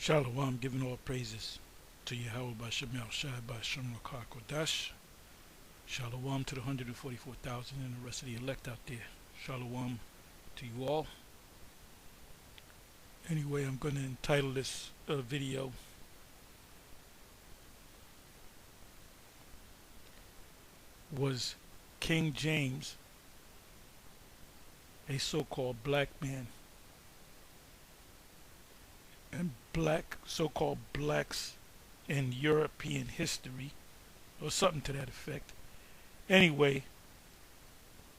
Shalom, giving all praises to Yahweh Bashem Shai Bashem Kodash. Shalom to the 144,000 and the rest of the elect out there. Shalom to you all. Anyway, I'm going to entitle this video "Was King James a so-called black man?" And so-called blacks in European history, or something to that effect. Anyway,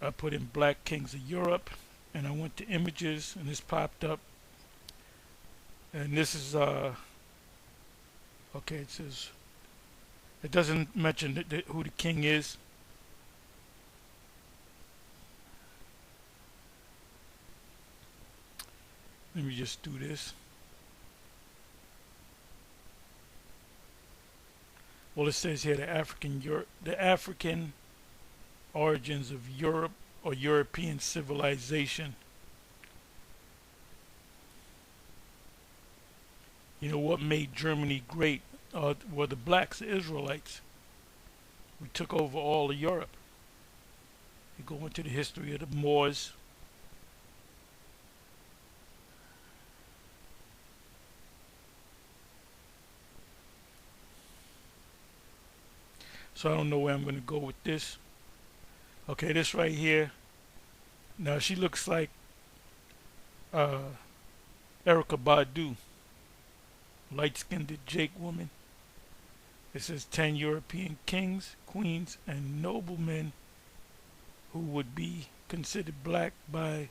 I put in Black Kings of Europe, and I went to images, and this popped up. And this is okay. It says it doesn't mention who the king is. Let me just do this. Well, it says here the African origins of Europe or European civilization. You know what made Germany great were the blacks, the Israelites. We took over all of Europe. You go into the history of the Moors. So I don't know where I'm going to go with this. Okay, this right here. Now she looks like Erykah Badu, light-skinned Jake woman. It says 10 European kings, queens, and noblemen who would be considered black by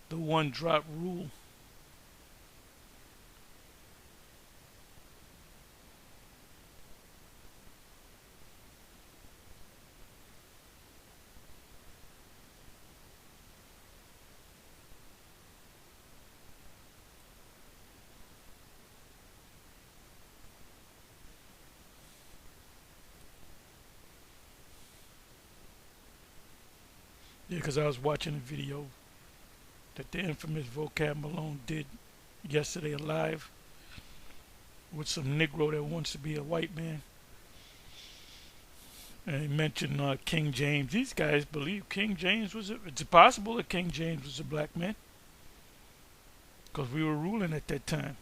the one-drop rule. Yeah, because I was watching a video that the infamous vocab Malone did yesterday live with some Negro that wants to be a white man. And he mentioned King James. These guys believe King James was it's possible that King James was a black man, because we were ruling at that time.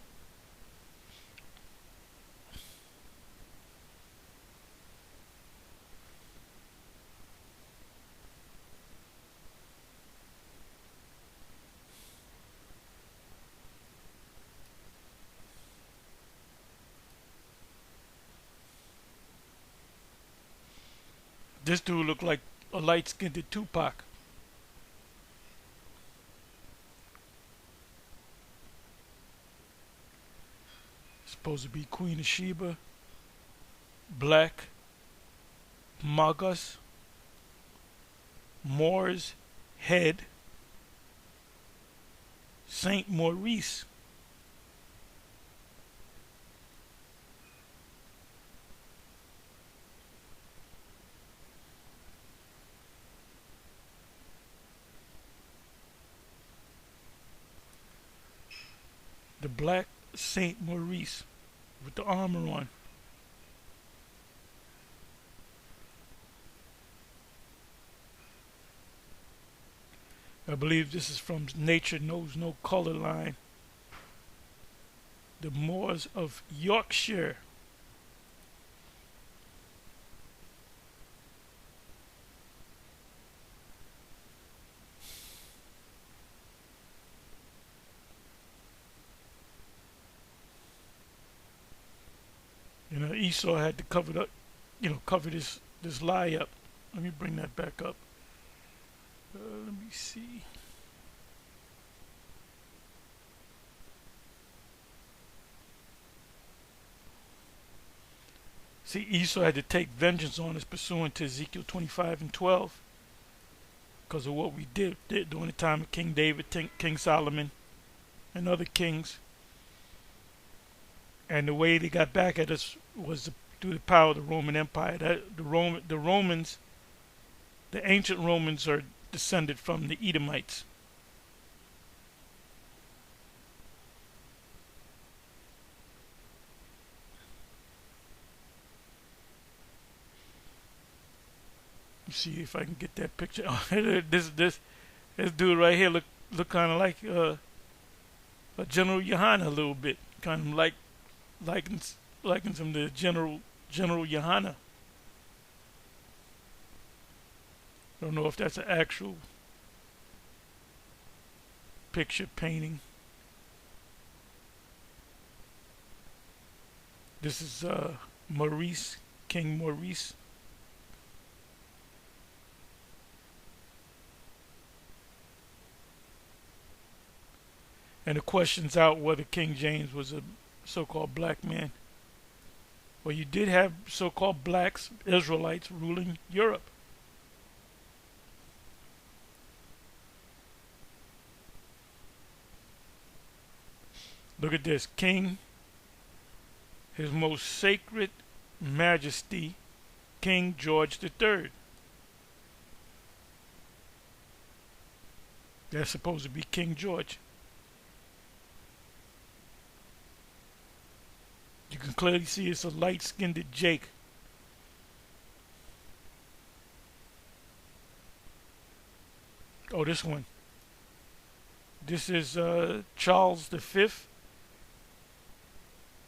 This dude looked like a light-skinned Tupac. Supposed to be Queen of Sheba, black, Magus, Moors, head, Saint Maurice. The black Saint Maurice with the armor on. I believe this is from Nature Knows No Color line. The Moors of Yorkshire. You know, Esau had to cover this lie up. Let me bring that back up. Let me see. See, Esau had to take vengeance on us pursuant to Ezekiel 25 and 12 because of what we did during the time of King David, King Solomon, and other kings. And the way they got back at us was through the power of the Roman Empire. The Romans, the ancient Romans, are descended from the Edomites. see if I can get that picture. Oh, this dude right here look kind of like a General Yohana a little bit, kind of likens him to General Yohana. Don't know if that's an actual picture painting. This is Maurice, King Maurice. And the question's out whether King James was a so-called black man. Well, you did have so-called blacks, Israelites, ruling Europe. Look at this. King, His Most Sacred Majesty, King George III. That's supposed to be King George. You can clearly see it's a light-skinned Jake. Oh, this one. This is Charles V.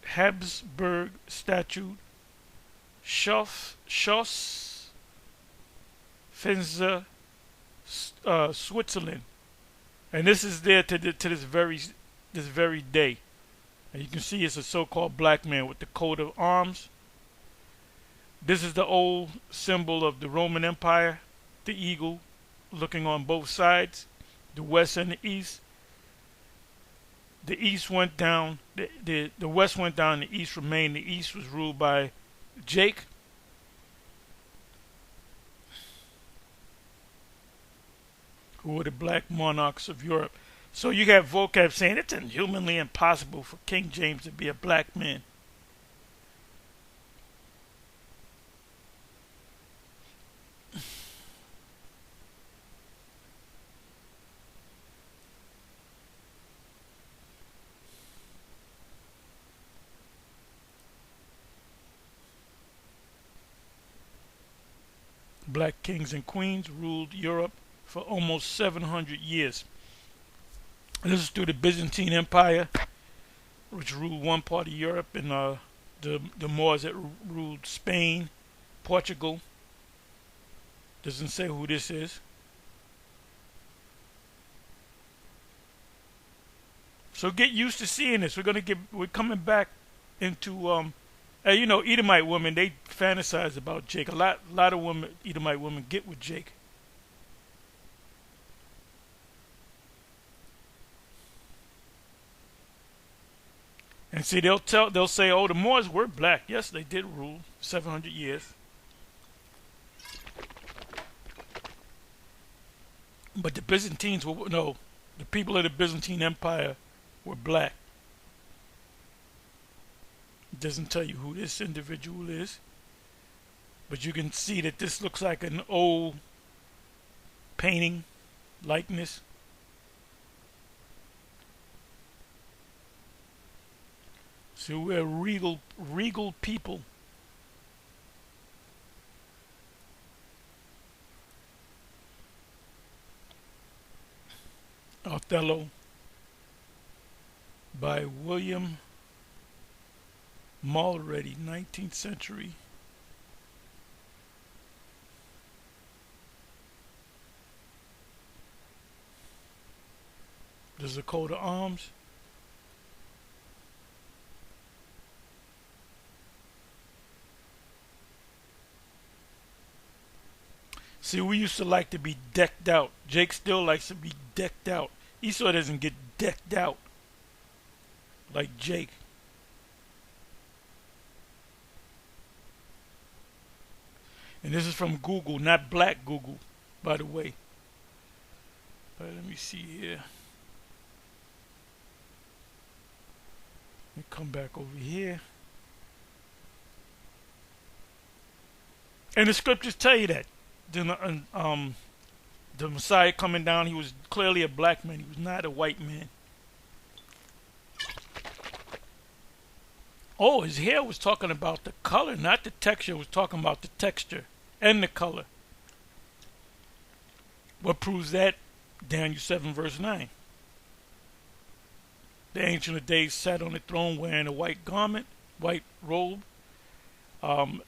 Habsburg statute. Schoss, Finza, Switzerland. And this is there to this very day. And you can see it's a so-called black man with the coat of arms. This is the old symbol of the Roman Empire, the eagle looking on both sides, the west and the east. The east went down, the west went down, the east remained. The east was ruled by Jake. Who were the black monarchs of Europe. So you have vocab saying it's inhumanly impossible for King James to be a black man. Black kings and queens ruled Europe for almost 700 years. And this is through the Byzantine Empire, which ruled one part of Europe, and the Moors that ruled Spain, Portugal. Doesn't say who this is. So get used to seeing this. We're coming back into you know, Edomite women, they fantasize about Jake. A lot of women, Edomite women, get with Jake. And see, they'll say, oh, the Moors were black. Yes, they did rule 700 years. But the Byzantines were, no, the people of the Byzantine Empire were black. It doesn't tell you who this individual is. But you can see that this looks like an old painting, likeness. So we're regal people. Othello by William Mulready, 19th century. There's a coat of arms. See, we used to like to be decked out. Jake still likes to be decked out. Esau doesn't get decked out like Jake. And this is from Google, not Black Google, by the way. All right, let me see here. Let me come back over here. And the scriptures tell you that. The Messiah coming down, he was clearly a black man. He was not a white man. Oh, his hair was talking about the color, not the texture. It was talking about the texture and the color. What proves that? Daniel 7 verse 9. The Ancient of Days sat on the throne wearing a white garment, white robe, and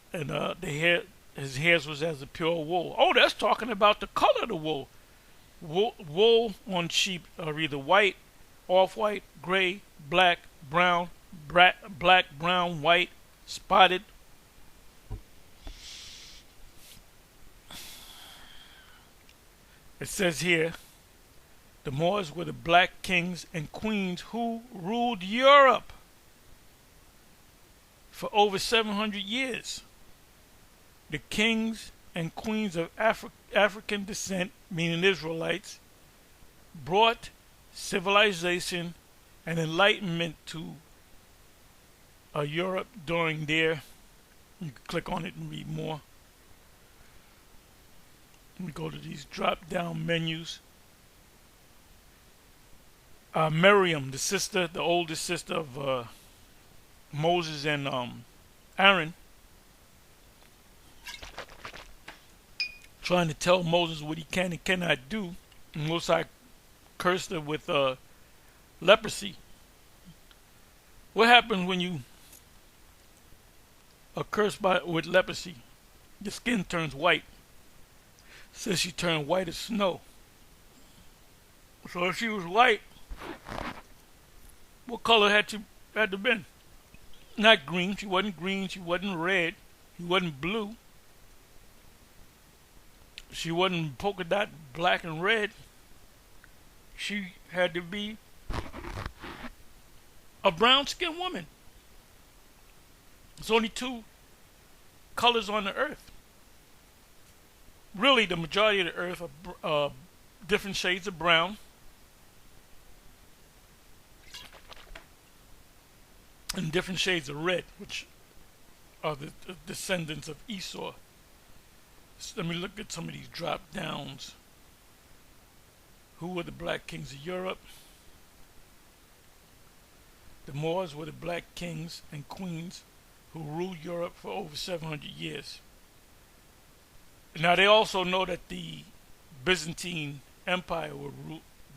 his hairs was as a pure wool. Oh, that's talking about the color of the wool. Wool on sheep are either white, off-white, gray, black, brown, black, brown, white, spotted. It says here, the Moors were the black kings and queens who ruled Europe for over 700 years. The kings and queens of African descent, meaning Israelites, brought civilization and enlightenment to Europe during their, you can click on it and read more. Let me go to these drop down menus. Miriam, the oldest sister of Moses and Aaron, trying to tell Moses what he can and cannot do. And Most High cursed her with leprosy. What happens when you are cursed with leprosy? Your skin turns white. Says she turned white as snow. So if she was white, what color had to been? Not green. She wasn't green. She wasn't red. She wasn't blue. She wasn't polka dot black and red. She had to be a brown-skinned woman. There's only two colors on the earth. Really, the majority of the earth are different shades of brown and different shades of red, which are the descendants of Esau. So let me look at some of these drop downs. Who were the black kings of Europe? The Moors were the black kings and queens who ruled Europe for over 700 years. Now they also know that the Byzantine Empire were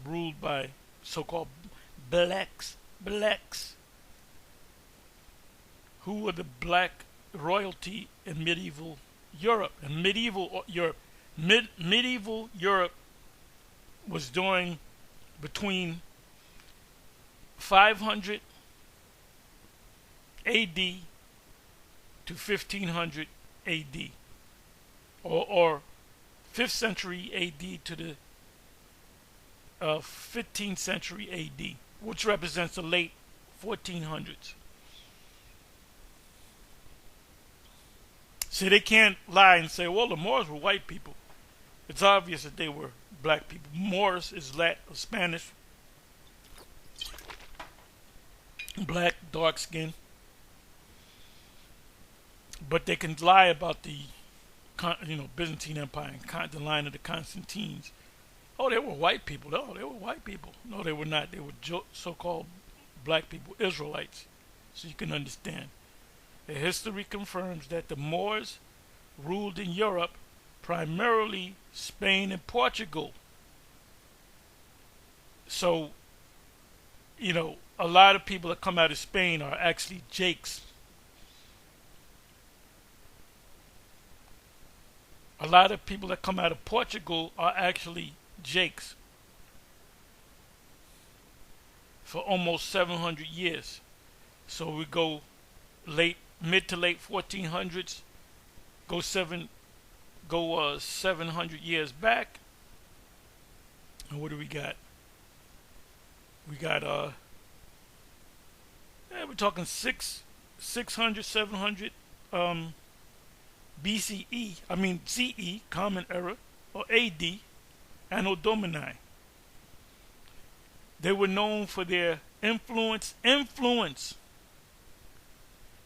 ruled by so-called blacks. Who were the black royalty in medieval Europe? And medieval Europe was during between 500 AD to 1500 AD, or 5th century AD to the 15th century AD, which represents the late 1400s. See, they can't lie and say, well, the Moors were white people. It's obvious that they were black people. Moors is Latin, Spanish. Black, dark skin. But they can lie about the Byzantine Empire and the line of the Constantines. Oh, they were white people. No, they were white people. No, they were not. They were so-called black people, Israelites. So you can understand. The history confirms that the Moors ruled in Europe, primarily Spain and Portugal. So, a lot of people that come out of Spain are actually Jakes. A lot of people that come out of Portugal are actually Jakes for almost 700 years. So we go mid to late 1400s, go 700 years back, and what do we got? We got we're talking 600, 700 BCE, CE, Common Era, or AD, Anno Domini. They were known for their influence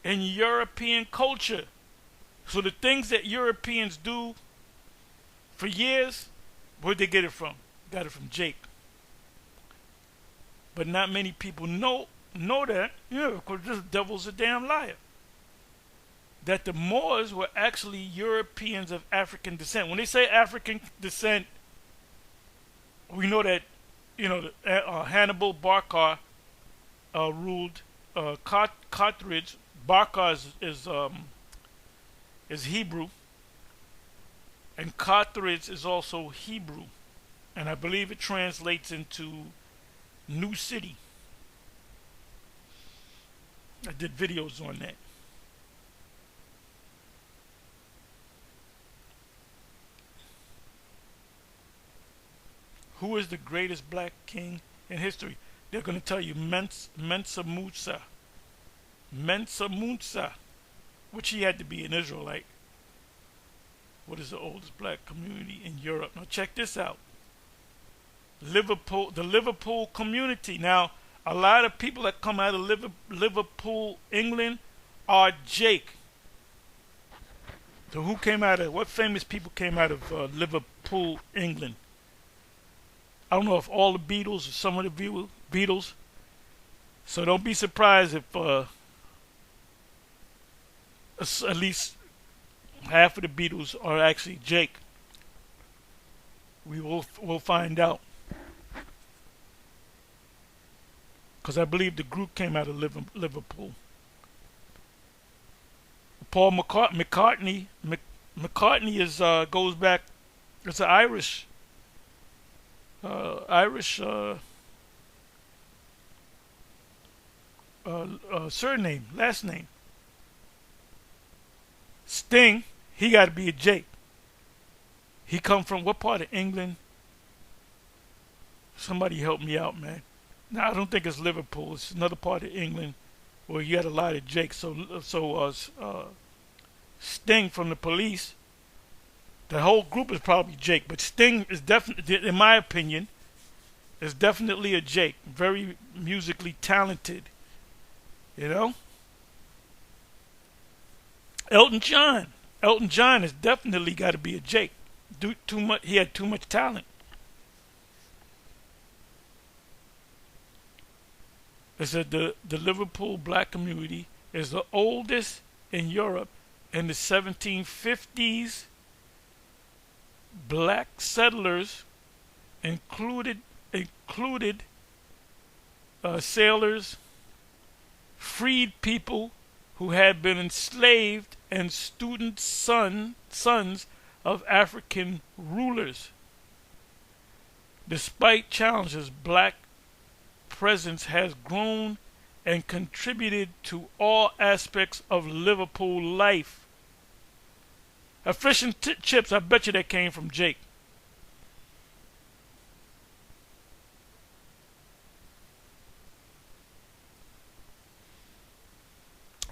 in European culture. So the things that Europeans do for years, where'd they get it from? Got it from Jake. But not many people know that, because this devil's a damn liar. That the Moors were actually Europeans of African descent. When they say African descent, We know that Hannibal Barca ruled Carthage. Barca is Hebrew, and Carthage is also Hebrew, and I believe it translates into new city. I did videos on that. Who is the greatest black king in history? They're going to tell you Mensa Musa. Mensa Musa, which he had to be an Israelite. What is the oldest black community in Europe? Now check this out. Liverpool, the Liverpool community. Now, a lot of people that come out of Liverpool, England, are Jake. So what famous people came out of Liverpool, England? I don't know if all the Beatles or some of the Beatles. So don't be surprised if at least half of the Beatles are actually Jake. We'll find out. Because I believe the group came out of Liverpool. Paul McCartney is goes back. It's an Irish surname, last name. Sting, he got to be a Jake. He come from what part of England? Somebody help me out, man. Now I don't think it's Liverpool. It's another part of England where you had a lot of Jakes. So Sting from the Police. The whole group is probably Jake, but Sting is definitely, in my opinion, is definitely a Jake. Very musically talented, you know. Elton John has definitely got to be a Jake. He had too much talent. It said the Liverpool black community is the oldest in Europe. In the 1750s, black settlers included sailors, freed people who had been enslaved, and student sons of African rulers. Despite challenges, black presence has grown and contributed to all aspects of Liverpool life. Fish and chips, I bet you that came from Jake.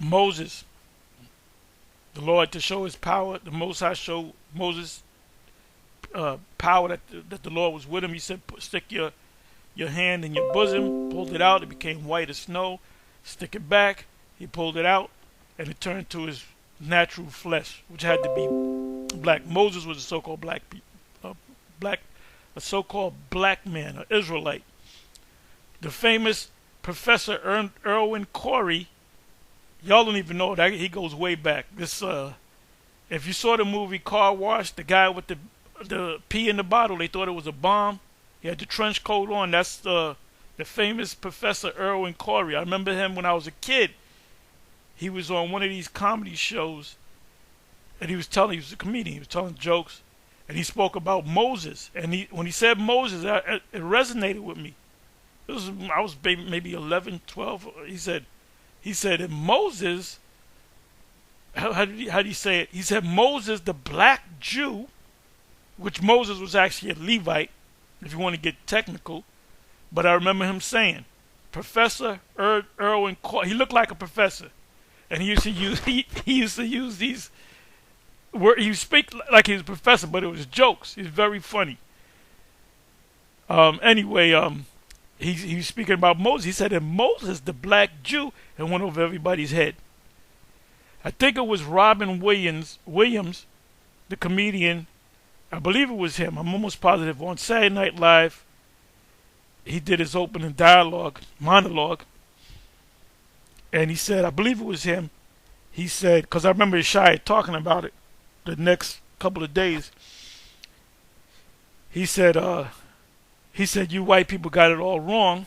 Moses, the Lord, to show his power, the Most High showed Moses power that the Lord was with him. He said, stick your hand in your bosom, pulled it out, it became white as snow. Stick it back, he pulled it out, and it turned to his natural flesh, which had to be black. Moses was a so-called a so-called black man, an Israelite. The famous Professor Erwin Corey, y'all don't even know that he goes way back. This, if you saw the movie Car Wash, the guy with the pee in the bottle, they thought it was a bomb. He had the trench coat on. That's the famous Professor Erwin Corey. I remember him when I was a kid. He was on one of these comedy shows, and he was a comedian. He was telling jokes, and he spoke about Moses. And when he said Moses, it resonated with me. I was maybe 11, 12. He said, and Moses, how did he say it? He said, Moses, the black Jew, which Moses was actually a Levite, if you want to get technical. But I remember him saying, Professor Erwin Corey, he looked like a professor. And he used to use these words. He would speak like he was a professor, but it was jokes. He was very funny. Anyway, he was speaking about Moses. He said, and Moses, the black Jew, and went over everybody's head. I think it was Robin Williams, the comedian. I believe it was him. I'm almost positive. On Saturday Night Live, he did his opening monologue. And he said, I believe it was him. He said, because I remember Shai talking about it the next couple of days. He said, He said, you white people got it all wrong.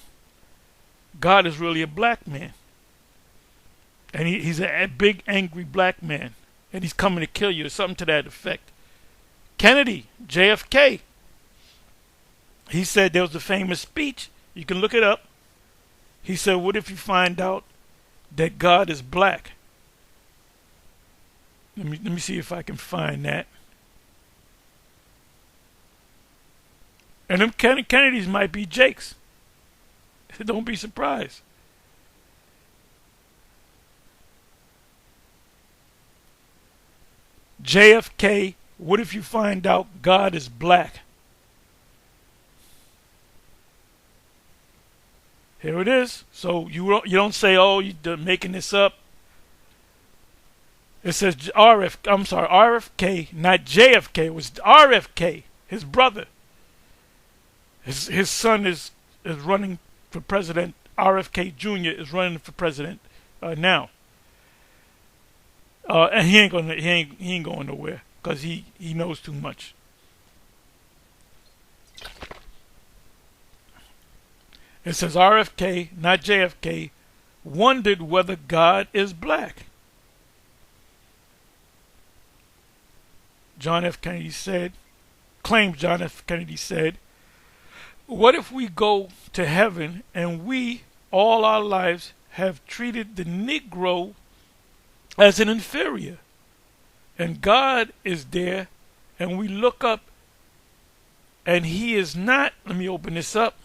God is really a black man. And he's a big, angry black man. And he's coming to kill you, or something to that effect. Kennedy, JFK, he said there was a famous speech. You can look it up. He said, what if you find out that God is black? Let me see if I can find that. And them Kennedys might be Jakes. Don't be surprised. JFK, what if you find out God is black? Here it is. So you don't say, oh, you're making this up. It says RFK, not JFK. It was RFK, his brother. His son is running for president. RFK Jr. is running for president now. And he ain't going nowhere because he knows too much. It says RFK, not JFK, wondered whether God is black. John F. Kennedy claimed John F. Kennedy said, what if we go to heaven and we, all our lives, have treated the Negro as an inferior, and God is there, and we look up and he is not? Let me open this up.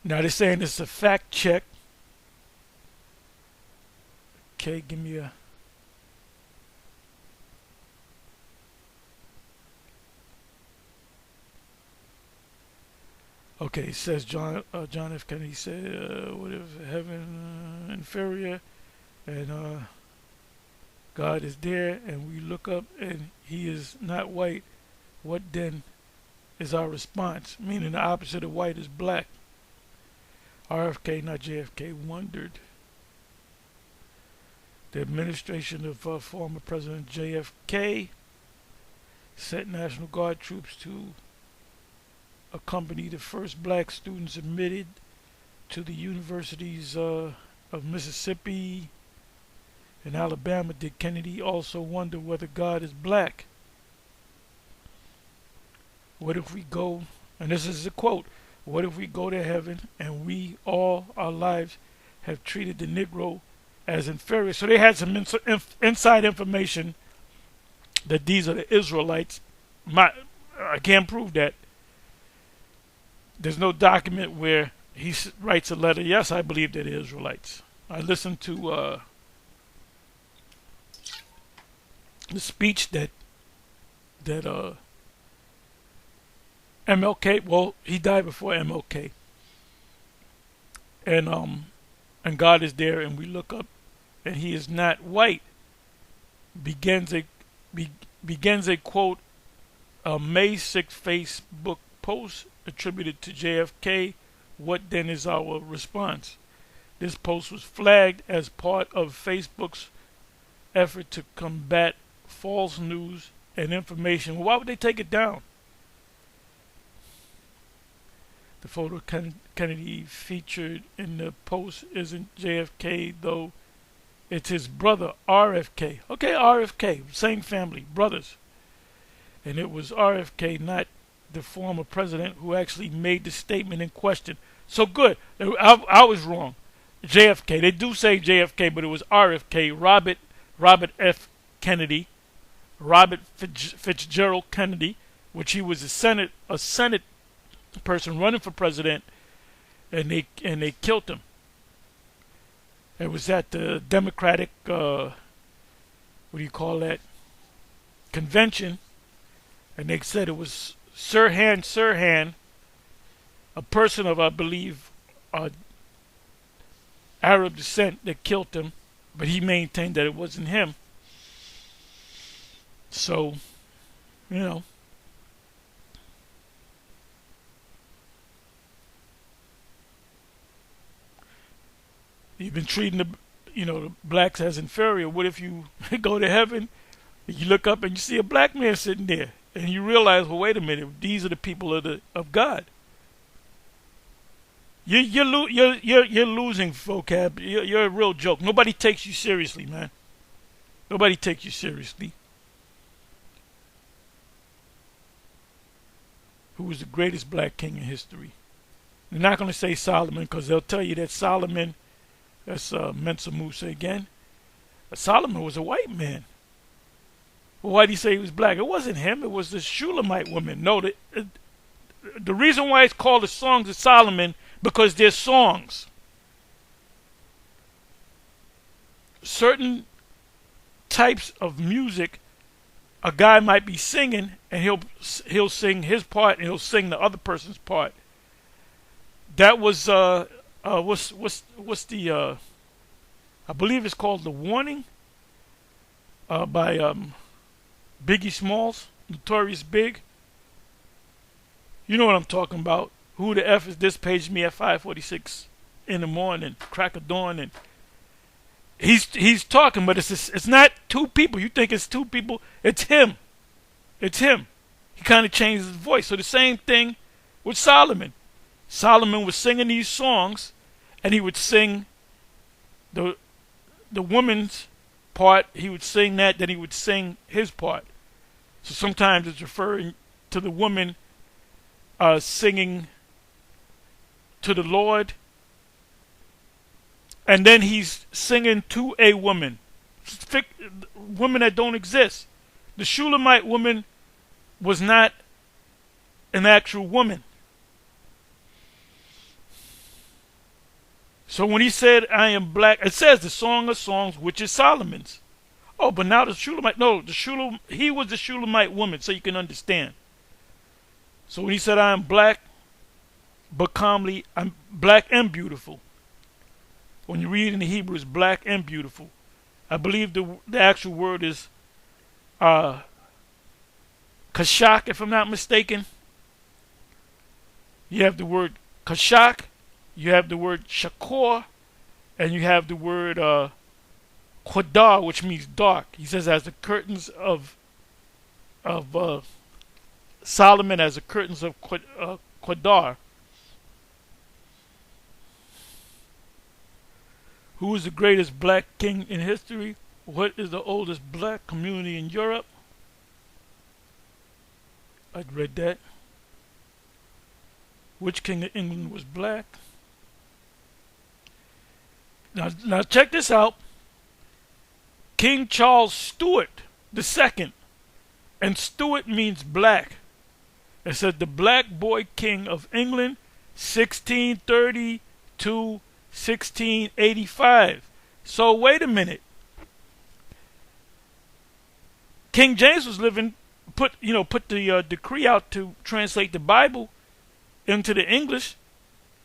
Now they're saying it's a fact check. Okay, give me a... Okay, it says John F. Kennedy said, what if heaven inferior, and God is there, and we look up and he is not white, what then is our response? Meaning the opposite of white is black. RFK, not JFK, wondered. The administration of former President JFK sent National Guard troops to accompany the first black students admitted to the universities of Mississippi and Alabama. Did Kennedy also wonder whether God is black? What if we go, and this is a quote, what if we go to heaven and we all our lives have treated the Negro as inferior? So they had some inside information that these are the Israelites. I can't prove that. There's no document where he writes a letter. Yes, I believe they're the Israelites. I listened to the speech that MLK. Well, he died before MLK. And God is there, and we look up, and he is not white. Begins a quote, a May 6th Facebook post attributed to JFK. What then is our response? This post was flagged as part of Facebook's effort to combat false news and information. Why would they take it down? The photo Kennedy featured in the post isn't JFK, though. It's his brother, RFK. Okay, RFK, same family, brothers. And it was RFK, not the former president, who actually made the statement in question. So good. I was wrong. JFK. They do say JFK, but it was RFK, Robert F. Kennedy, Robert Fitzgerald Kennedy, which he was a Senate person running for president, and they killed him. It was at the Democratic what do you call that, convention, and they said it was Sirhan, a person of, I believe, Arab descent, that killed him, but he maintained that it wasn't him. So, you know, you've been treating the blacks as inferior. What if you go to heaven, you look up and you see a black man sitting there? and you realize, well, wait a minute, these are the people of God. You're losing vocab. You're a real joke. Nobody takes you seriously, man. Nobody takes you seriously. Who was the greatest black king in history? They're not going to say Solomon because they'll tell you that Solomon, that's Mensa Musa again. Solomon was a white man. Well, why did he say he was black? It wasn't him. It was the Shulamite woman. No, the reason why it's called the Songs of Solomon, because they're songs. Certain types of music, a guy might be singing, and he'll sing his part, and he'll sing the other person's part. That was what's the I believe it's called The Warning by Biggie Smalls, Notorious Big. You know what I'm talking about. Who the F is this? Page me at 5:46 in the morning, crack of dawn, and he's talking, but it's not two people. You think it's two people? It's him. It's him. He kind of changed his voice. So the same thing with Solomon. Solomon was singing these songs, and he would sing the woman's part. He would sing that, then he would sing his part. So sometimes it's referring to the woman singing to the Lord, and then he's singing to a woman, women that don't exist. The Shulamite woman was not an actual woman. So when he said, I am black, it says the Song of Songs, which is Solomon's. Oh, but now the Shulamite, no, he was the Shulamite woman, so you can understand. So when he said, I am black, but calmly, I'm black and beautiful. When you read in the Hebrew, it's black and beautiful. I believe the actual word is kashak, if I'm not mistaken. You have the word kashak, you have the word shakor, and you have the word qadar, which means dark. He says, as the curtains of Solomon, as the curtains of qadar. Who is the greatest black king in history? What is the oldest black community in Europe? I'd read that. Which king of England was black? Now check this out. King Charles Stewart II, and Stewart means black. It said the black boy king of England, 1630 to 1685. So wait a minute. King James was put the decree out to translate the Bible into the English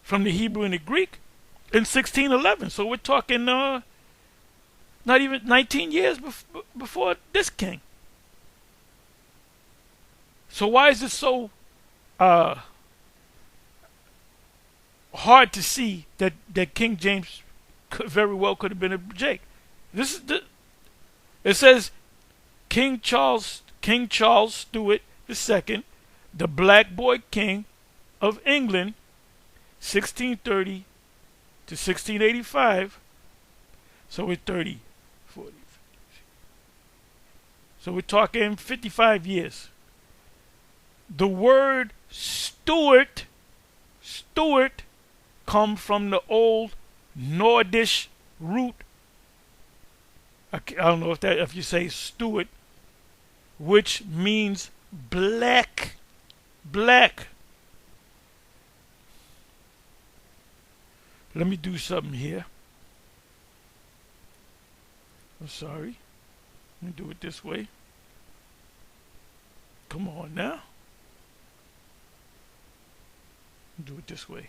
from the Hebrew and the Greek in 1611. So we're talking not even 19 years before this king. So why is it so hard to see that King James very well could have been a Jake? It says King Charles Stewart II, the black boy king of England, 1630 to 1685. So we're 30, 40. So we're talking 55 years. The word Stewart come from the old Nordish root. I don't know if you say Stewart, which means black. Black. Let me do something here. I'm sorry. Let me do it this way. Come on now. Do it this way.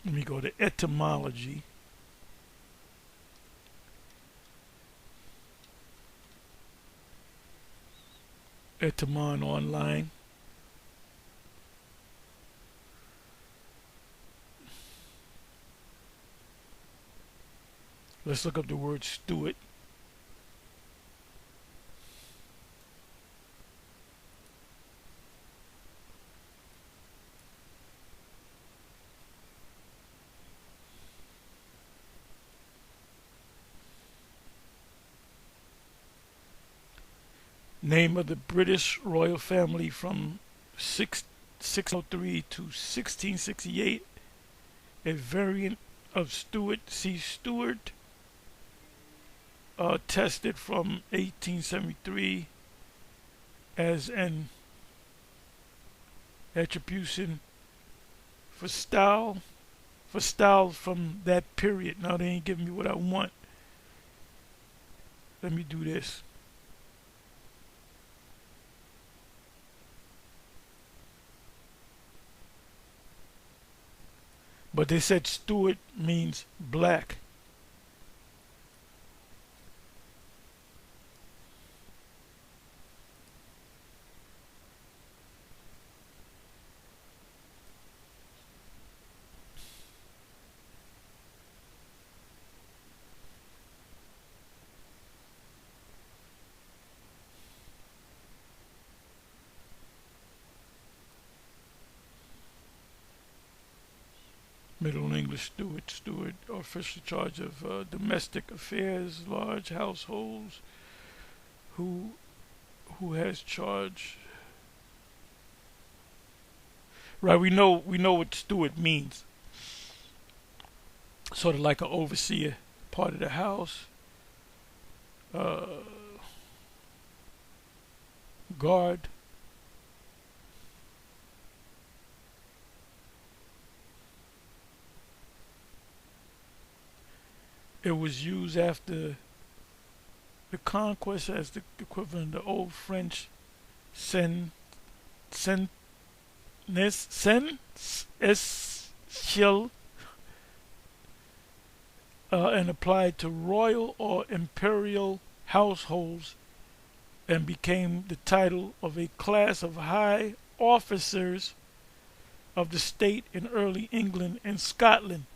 Let me go to etymology. Etymon online. Let's look up the word Stewart. Name of the British royal family from 603 to 1668. A variant of Stewart. See Stewart. Tested from 1873 as an attribution for style from that period. Now they ain't giving me what I want. Let me do this. But they said Stewart means black. Middle English steward, official charge of domestic affairs, large households, who has charge. Right, we know what steward means. Sort of like an overseer, part of the house, uh, guard. It was used after the conquest as the equivalent of the old French sen eschel, and applied to royal or imperial households, and became the title of a class of high officers of the state in early England and Scotland.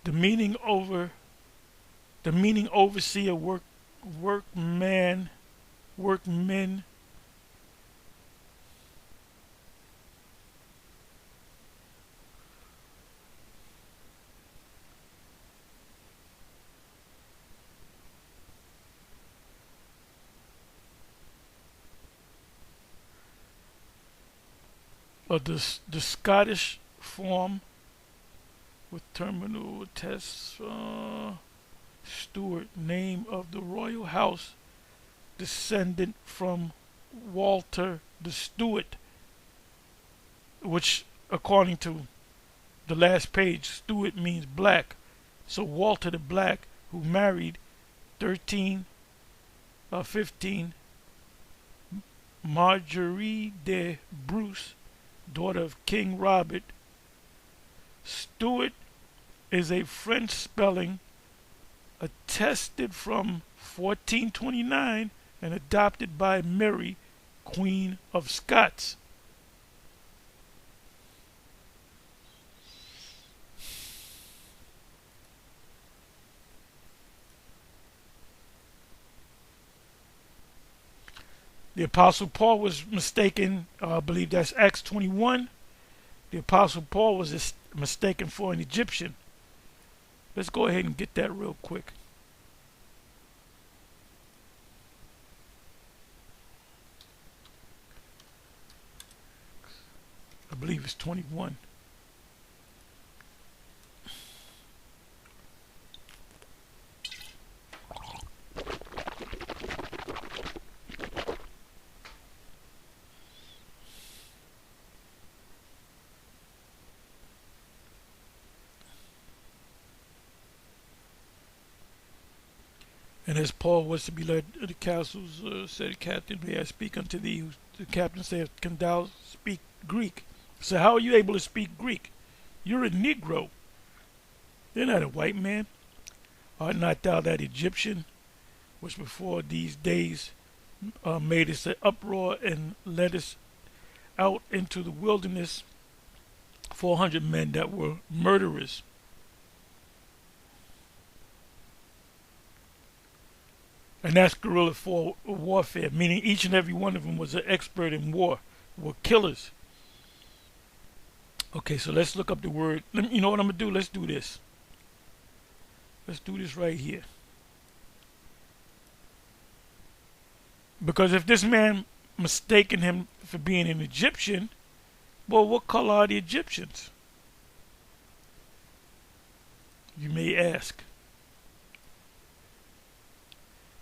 The meaning overseer, workmen. Of the Scottish form with terminal tests. Stewart, name of the royal house, descendant from Walter the Stewart, which, according to the last page, Stewart means black. So Walter the Black, who married 15 Marjorie de Bruce, daughter of King Robert. Stewart is a French spelling attested from 1429 and adopted by Mary, Queen of Scots. The Apostle Paul was mistaken, I believe that's Acts 21. The Apostle Paul was mistaken for an Egyptian. Let's go ahead and get that real quick. I believe it's 21. And as Paul was to be led to the castles, said the captain, may I speak unto thee? The captain said, can thou speak Greek? So how are you able to speak Greek? You're a Negro. You're not a white man. Art not thou that Egyptian, which before these days made us an uproar and led us out into the wilderness, 400 men that were murderers. And that's guerrilla warfare, meaning each and every one of them was an expert in war, were killers. Okay, so let's look up the word. You know what I'm going to do? Let's do this. Let's do this right here. Because if this man mistaken him for being an Egyptian, well, what color are the Egyptians? You may ask.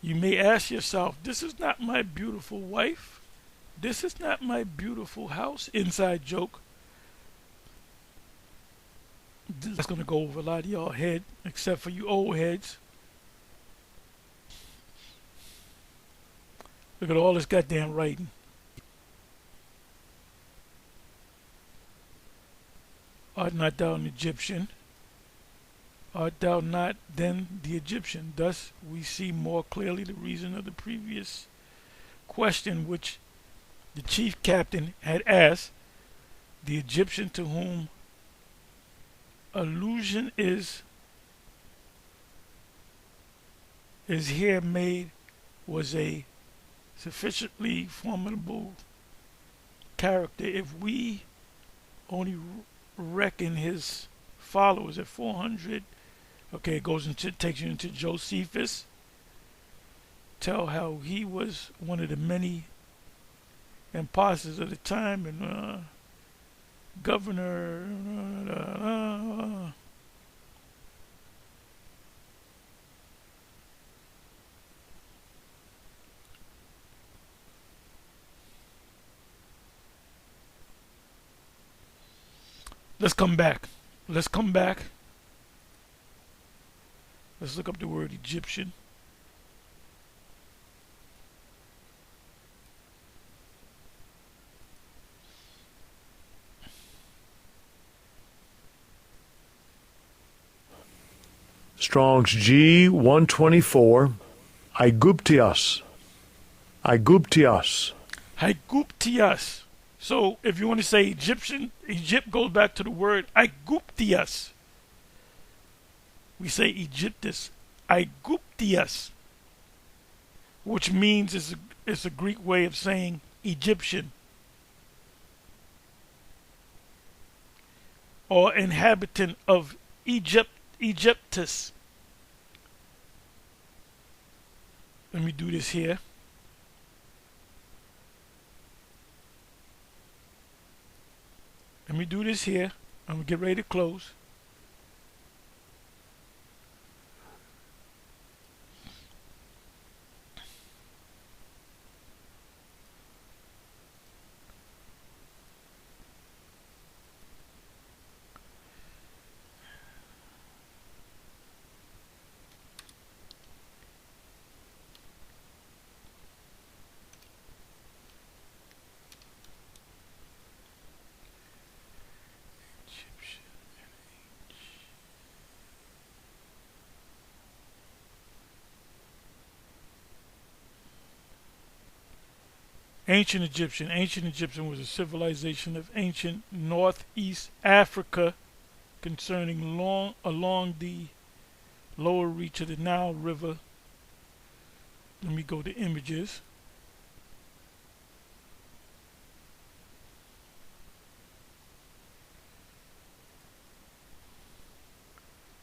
You may ask yourself, this is not my beautiful wife. This is not my beautiful house. Inside joke. That's going to go over a lot of y'all head, except for you old heads. Look at all this goddamn writing. Art not thou an Egyptian? Art thou not then the Egyptian? Thus we see more clearly the reason of the previous question which the chief captain had asked. The Egyptian to whom allusion is here made was a sufficiently formidable character. If we only reckon his followers at 400, okay, it goes into, takes you into Josephus. Tell how he was one of the many impostors of the time and governor. Let's come back. Let's come back. Let's look up the word Egyptian. Strong's G 124. Aiguptias. Aiguptias. Aiguptias. So if you want to say Egyptian, Egypt goes back to the word Aiguptias. We say Egyptus, Aiguptias, which means it's a Greek way of saying Egyptian or inhabitant of Egypt, Egyptus. Let me do this here. Let me do this here. I'm going to get ready to close. Ancient Egyptian. Ancient Egyptian was a civilization of ancient northeast Africa concerning along the lower reach of the Nile River. Let me go to images.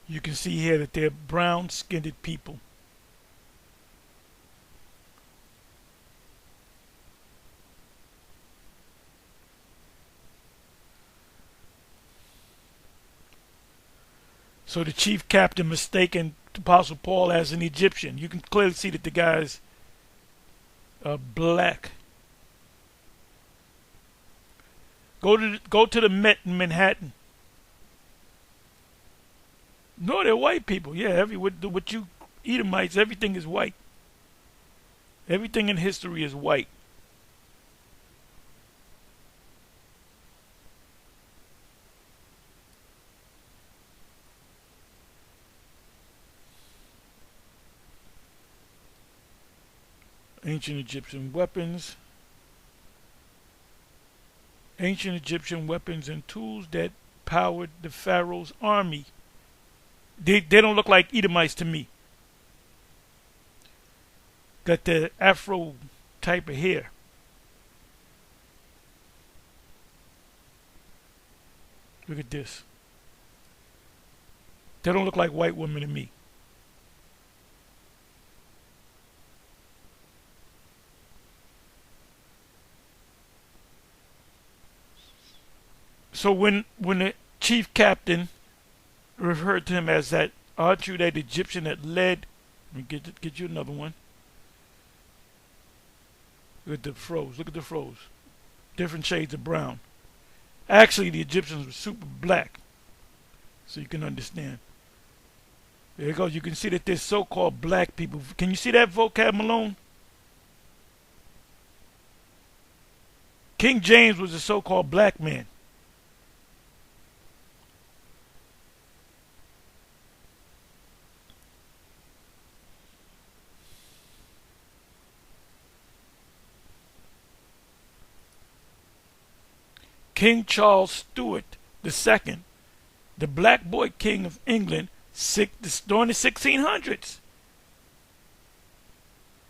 You can see here that they're brown-skinned people. So the chief captain mistaken Apostle Paul as an Egyptian. You can clearly see that the guy's black. Go to the Met in Manhattan. No, they're white people. Yeah, what you Edomites, everything is white. Everything in history is white. Ancient Egyptian weapons. Ancient Egyptian weapons and tools that powered the Pharaoh's army. They don't look like Edomites to me. got the afro type of hair. Look at this. They don't look like white women to me. So when the chief captain referred to him as that, aren't you that Egyptian that led? Let me get you another one. Look at the froze. Look at the froze. Different shades of brown. Actually, the Egyptians were super black, so you can understand. There you go. You can see that there's so-called black people. Can you see that vocab, Malone? King James was a so-called black man. King Charles Stewart II, the black boy king of England during the 1600s.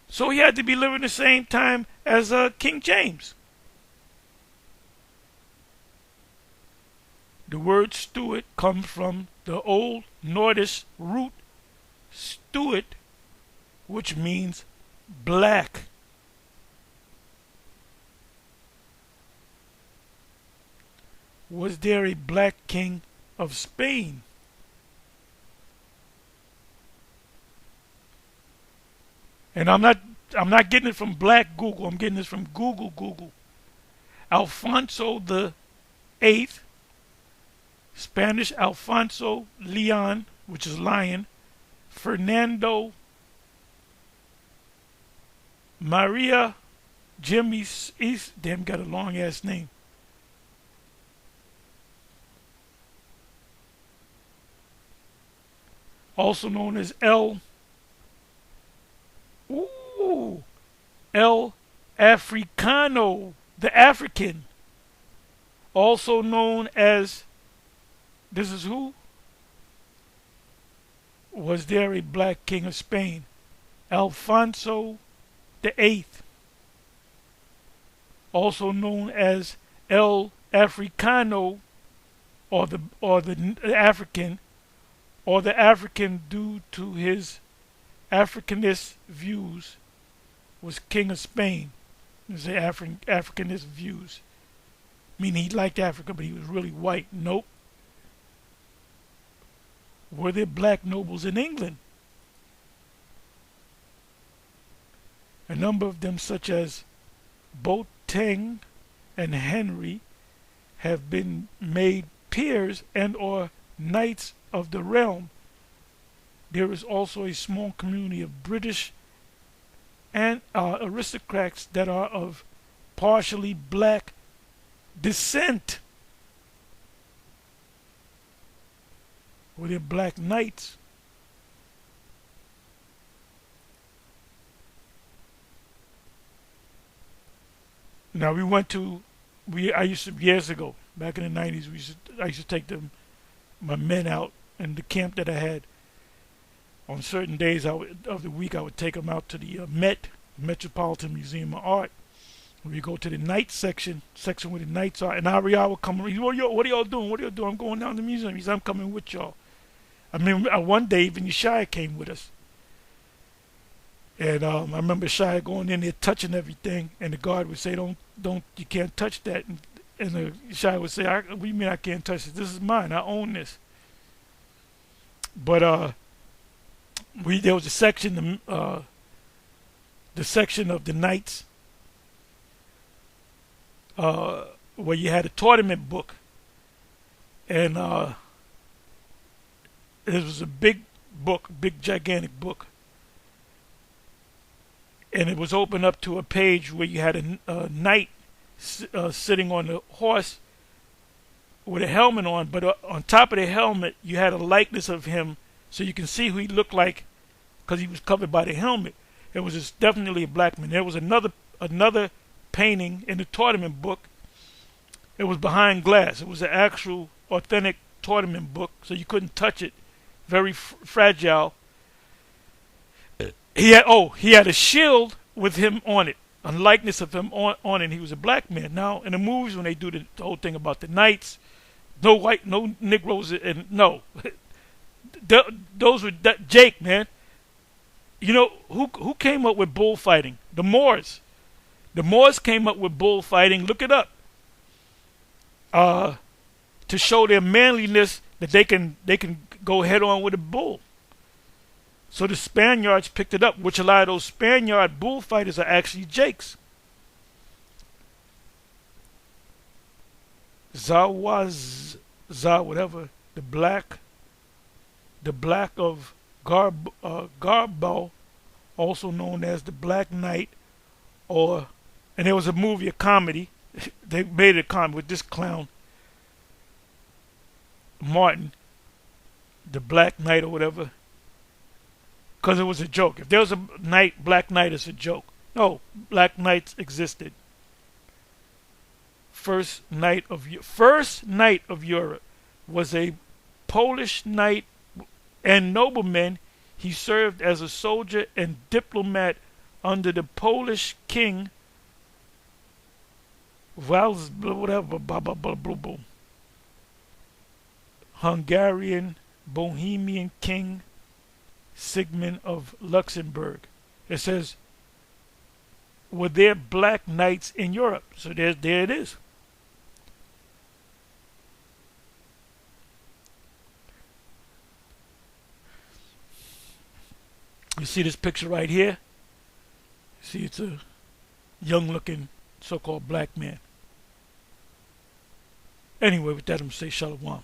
So he had to be living the same time as King James. The word Stewart comes from the Old Nordish root Stuart, which means black. Was there a black king of Spain? And I'm not getting it from Black Google. I'm getting this from Google. Alfonso the Eighth, Spanish Alfonso Leon, which is lion, Fernando Maria Jimmy East. Damn, got a long ass name. Also known as El Africano, the African. Also known as, this is who? Was there a black king of Spain? Alfonso the Eighth. Also known as El Africano, or the African, or the African due to his Africanist views, was king of Spain. This is Africanist views. Meaning he liked Africa, but he was really white. Nope. Were there black nobles in England? A number of them, such as Boateng and Henry, have been made peers and or knights of the realm. There is also a small community of British and aristocrats that are of partially black descent. Were there black knights? Now I used to, years ago, back in the 90s, I used to take my men out in the camp that I had. On certain days of the week, I would take them out to the Metropolitan Museum of Art. We go to the night section where the knights are, and Ariel would come. What are y'all doing? What are y'all doing? I'm going down to the museum. He said, I'm coming with y'all. I mean, one day even Yeshaya came with us. And I remember Yeshaya going in there touching everything, and the guard would say, "Don't, you can't touch that." And Yeshaya would say, "What do you mean I can't touch this? This is mine. I own this." But there was a section, the section of the knights, where you had a tournament book, and it was a big book, big gigantic book. And it was open up to a page where you had a knight sitting on a horse with a helmet on, but on top of the helmet you had a likeness of him, so you can see who he looked like because he was covered by the helmet. It was definitely a black man. There was another painting in the tournament book. It was behind glass. It was an actual authentic tournament book, so you couldn't touch it. Very fragile. he had a shield with him on it, a likeness of him on it. And he was a black man. Now in the movies when they do the whole thing about the knights, no white, no Negroes, and no, those were Jake, man. You know who came up with bullfighting? The Moors. The Moors came up with bullfighting. Look it up. To show their manliness that they can go head on with a bull. So the Spaniards picked it up, which a lot of those Spaniard bullfighters are actually Jakes. Whatever, the black of Garbo, also known as the Black Knight, and there was a movie, a comedy. They made a comedy with this clown, Martin, the Black Knight or whatever, because it was a joke. If there was a knight, Black Knight is a joke. No, Black Knights existed. First knight of Europe was a Polish knight and nobleman. He served as a soldier and diplomat under the Polish king, Hungarian Bohemian king Sigmund of Luxembourg. It says, were there black knights in Europe? So there it is. You see this picture right here? See, it's a young-looking so-called black man. Anyway, with that, I'm going to say shalom.